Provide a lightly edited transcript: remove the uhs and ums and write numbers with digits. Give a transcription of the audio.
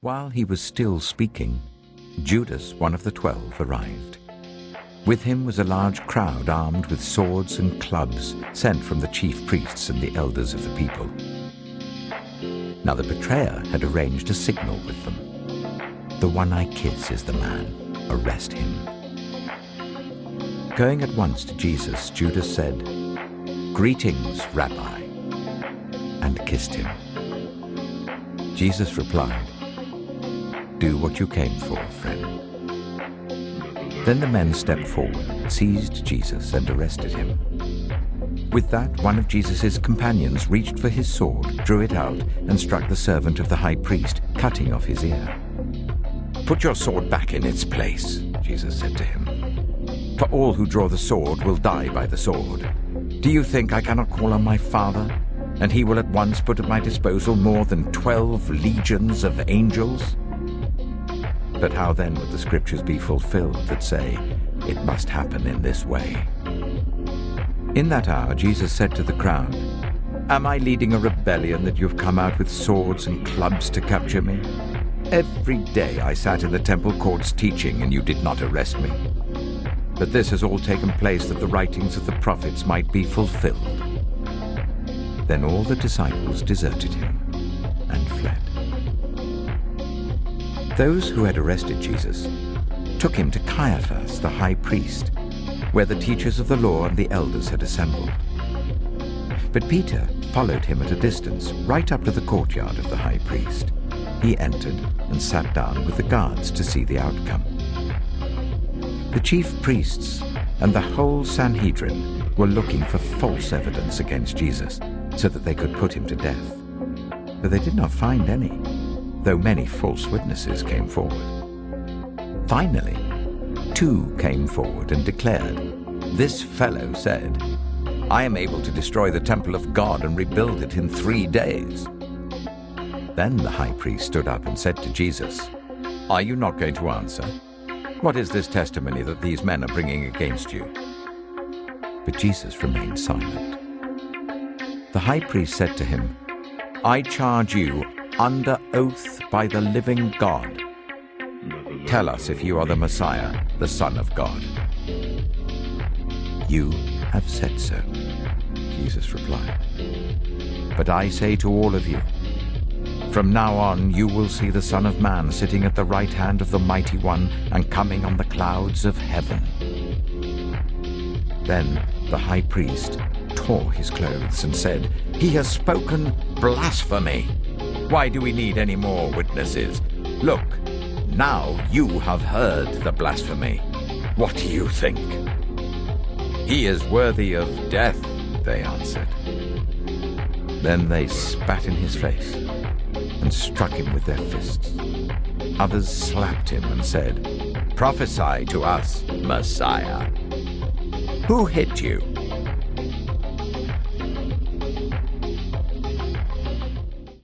While he was still speaking, Judas, one of the 12, arrived. With him was a large crowd armed with swords and clubs sent from the chief priests and the elders of the people. Now the betrayer had arranged a signal with them. "The one I kiss is the man. Arrest him." Going at once to Jesus, Judas said, "Greetings, Rabbi," and kissed him. Jesus replied, "Do what you came for, friend." Then the men stepped forward, seized Jesus, and arrested him. With that, one of Jesus' companions reached for his sword, drew it out, and struck the servant of the high priest, cutting off his ear. "Put your sword back in its place," Jesus said to him. "For all who draw the sword will die by the sword. Do you think I cannot call on my Father, and he will at once put at my disposal more than 12 legions of angels? But how then would the scriptures be fulfilled that say, 'It must happen in this way'?" In that hour Jesus said to the crowd, "Am I leading a rebellion that you've come out with swords and clubs to capture me? Every day I sat in the temple courts teaching, and you did not arrest me. But this has all taken place that the writings of the prophets might be fulfilled." Then all the disciples deserted him and fled. Those who had arrested Jesus took him to Caiaphas, the high priest, where the teachers of the law and the elders had assembled. But Peter followed him at a distance, right up to the courtyard of the high priest. He entered and sat down with the guards to see the outcome. The chief priests and the whole Sanhedrin were looking for false evidence against Jesus so that they could put him to death. But they did not find any, though many false witnesses came forward. Finally, 2 came forward and declared, "This fellow said, 'I am able to destroy the temple of God and rebuild it in 3 days.'" Then the high priest stood up and said to Jesus, "Are you not going to answer? What is this testimony that these men are bringing against you?" But Jesus remained silent. The high priest said to him, "I charge you under oath by the living God. Tell us if you are the Messiah, the Son of God." "You have said so," Jesus replied. "But I say to all of you, from now on you will see the Son of Man sitting at the right hand of the Mighty One and coming on the clouds of heaven." Then the high priest tore his clothes and said, "He has spoken blasphemy. Why do we need any more witnesses? Look, now you have heard the blasphemy. What do you think?" "He is worthy of death," they answered. Then they spat in his face and struck him with their fists. Others slapped him and said, "Prophesy to us, Messiah. Who hit you?"